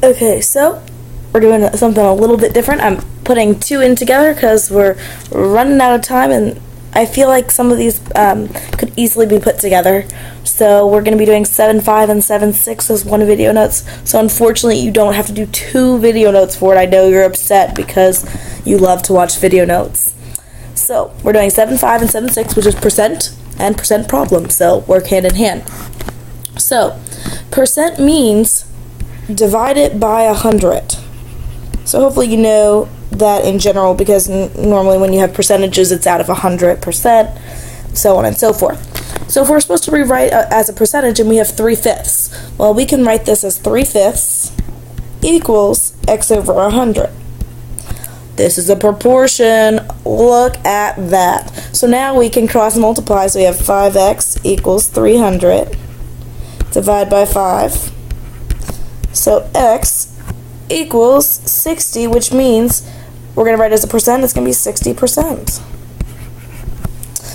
Okay, so we're doing something a little bit different. I'm putting two in together because we're running out of time, and I feel like some of these could easily be put together. So we're going to be doing 7.5 and 7.6 as one video notes. So unfortunately, you don't have to do two video notes for it. I know you're upset because you love to watch video notes. So we're doing 7.5 and 7.6, which is percent and percent problem. So work hand in hand. So percent means divide it by 100. So hopefully you know that in general, because normally when you have percentages, it's out of 100%, so on and so forth. So if we're supposed to rewrite as a percentage and we have 3/5, well, we can write this as 3/5 equals x over 100. This is a proportion. Look at that. So now we can cross multiply. So we have 5x equals 300. Divide by 5. So x equals 60, which means we're going to write it as a percent. It's going to be 60%.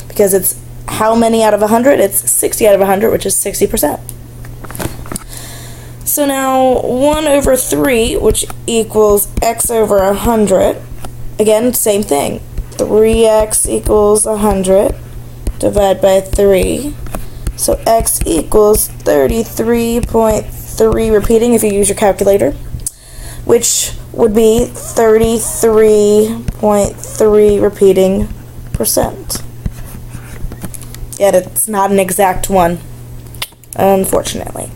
Because it's how many out of 100? It's 60 out of 100, which is 60%. So now 1 over 3, which equals x over 100. Again, same thing. 3x equals 100. Divide by 3. So x equals 33.3, repeating if you use your calculator, which would be 33.3 repeating percent. Yet it's not an exact one, unfortunately.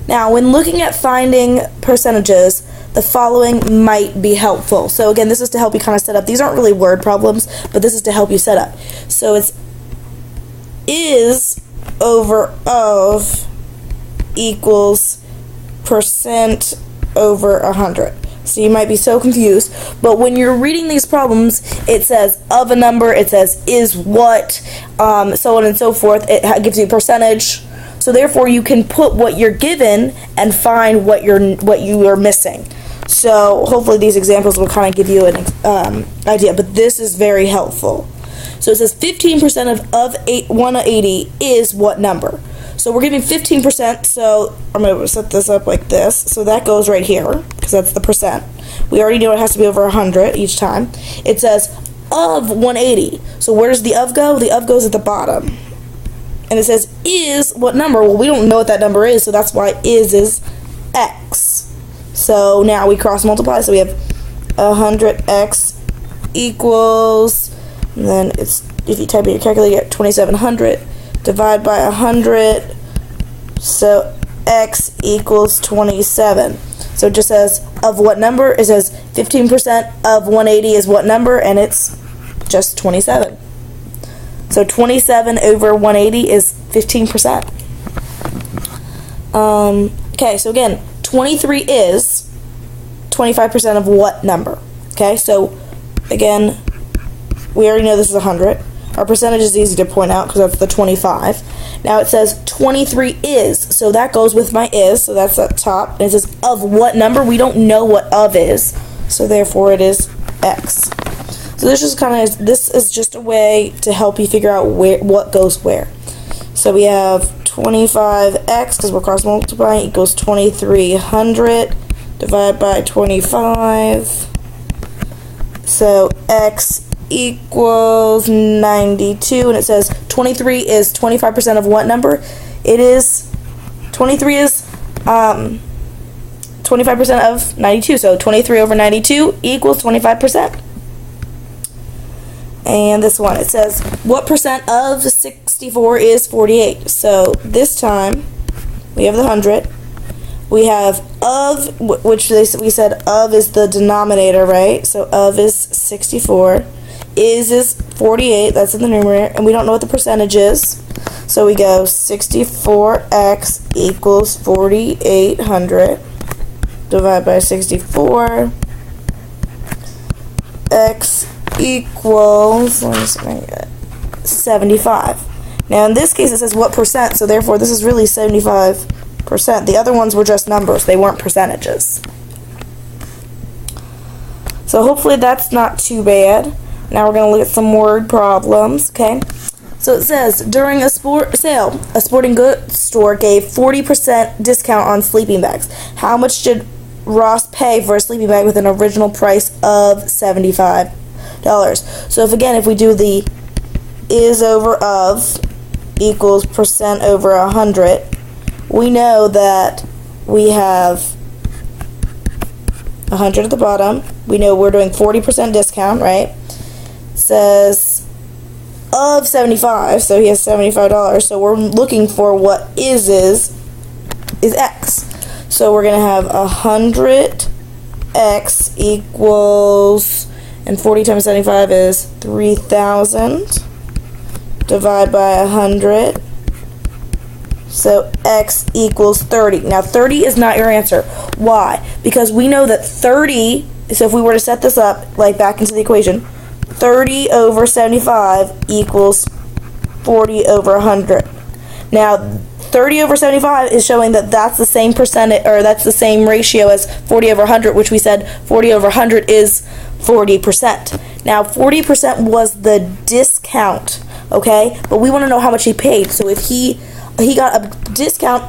Now, when looking at finding percentages, the following might be helpful. So again, this is to help you kind of set up. These aren't really word problems, but this is to help you set up. So it's is over of equals percent over 100. So you might be so confused, but when you're reading these problems, it says of a number, it says is what, so on and so forth. It gives you a percentage. So therefore, you can put what you're given and find what you are missing. So hopefully these examples will kind of give you an idea, but this is very helpful. So it says 15% of 180 is what number? So we're giving 15%, so I'm going to set this up like this. So that goes right here, because that's the percent. We already know it has to be over 100 each time. It says of 180. So where does the of go? The of goes at the bottom. And it says is what number? Well, we don't know what that number is, so that's why is x. So now we cross multiply, so we have 100x equals, and then it's, if you type in your calculator, you get 2700. Divide by 100, so x equals 27. So it just says of what number? It says 15% of 180 is what number, and it's just 27. So 27 over 180 is 15%. Okay, so again, 23 is 25% of what number? Okay, so again, we already know this is 100. Our percentage is easy to point out because that's the 25. Now it says 23 is, so that goes with my is, so that's up top. And it says of what number? We don't know what of is, so therefore it is x. So this is just a way to help you figure out what goes where. So we have 25x, because we're cross multiplying, equals 2300 divided by 25. So x equals 92, and it says 23 is 25% of what number? It is 23 is 25% of 92, so 23 over 92 equals 25%. And this one, it says what percent of 64 is 48? So this time we have the 100. We have of, which we said of is the denominator, right? So of is 64. Is 48, that's in the numerator, and we don't know what the percentage is. So we go 64x equals 4800 divided by 64. X equals 75. Now in this case it says what percent, so therefore this is really 75%. The other ones were just numbers, they weren't percentages. So hopefully that's not too bad. Now we're going to look at some word problems, okay? So it says, during a sale, a sporting goods store gave 40% discount on sleeping bags. How much did Ross pay for a sleeping bag with an original price of $75? So if we do the is over of equals percent over 100, we know that we have 100 at the bottom. We know we're doing 40% discount, right? It says of 75, so he has $75. So we're looking for what is X. So we're going to have 100X equals, and 40 times 75 is 3,000. Divide by 100. So X equals 30. Now 30 is not your answer. Why? Because we know that 30, so if we were to set this up like back into the equation, 30 over 75 equals 40 over 100. Now 30 over 75 is showing that that's the same percentage, or that's the same ratio as 40 over 100, which we said 40 over 100 is 40%. Now 40% was the discount, okay? But we want to know how much he paid. So if he got a discount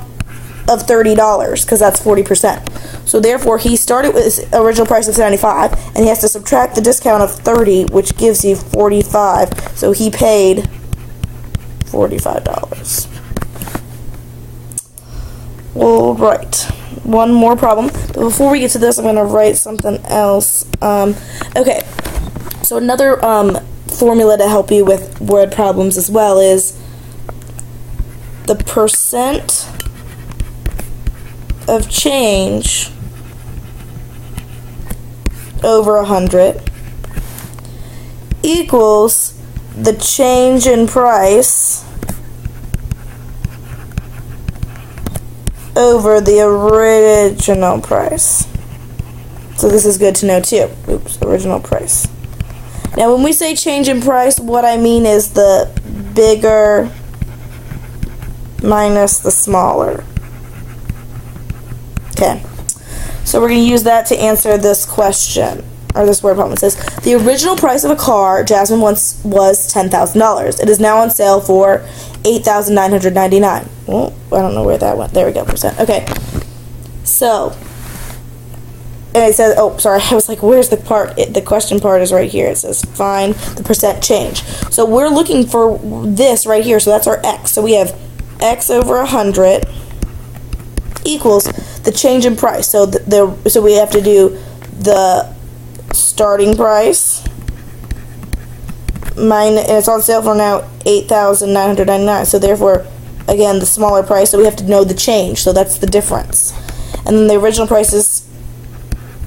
of $30, because that's 40%. So therefore, he started with his original price of $75, and he has to subtract the discount of 30, which gives you 45. So he paid $45. All right. One more problem. But before we get to this, I'm going to write something else. Okay. So another formula to help you with word problems as well is the percent of change over 100 equals the change in price over the original price. So this is good to know too. Oops, original price. Now when we say change in price, what I mean is the bigger minus the smaller. Okay, so we're going to use that to answer this question, or this word problem. It says, the original price of a car Jasmine once was $10,000. It is now on sale for $8,999. Well, I don't know where that went. There we go, percent. Okay, so, and it says, oh, sorry, I was like, where's the part? The question part is right here. It says, find the percent change. So we're looking for this right here, so that's our X. So we have X over 100 equals the change in price. So so we have to do the starting price minus, and it's on sale for now $8,999. So therefore, again, the smaller price. So we have to know the change. So that's the difference. And then the original price is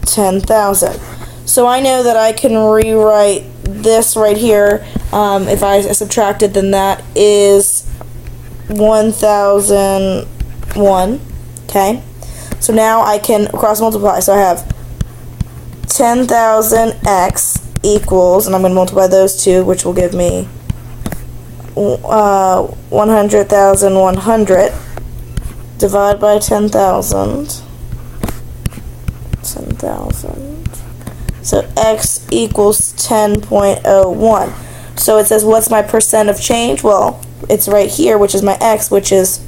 10,000. So I know that I can rewrite this right here. If I subtract it, then that is 1,001. Okay, so now I can cross multiply. So I have 10,000x equals, and I'm going to multiply those two, which will give me 100,100 divided by 10,000. 10,000. So x equals 10.01. So it says, what's my percent of change? Well, it's right here, which is my x, which is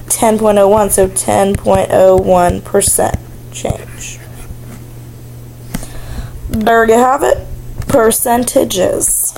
10.01, so 10.01% change. There you have it. Percentages.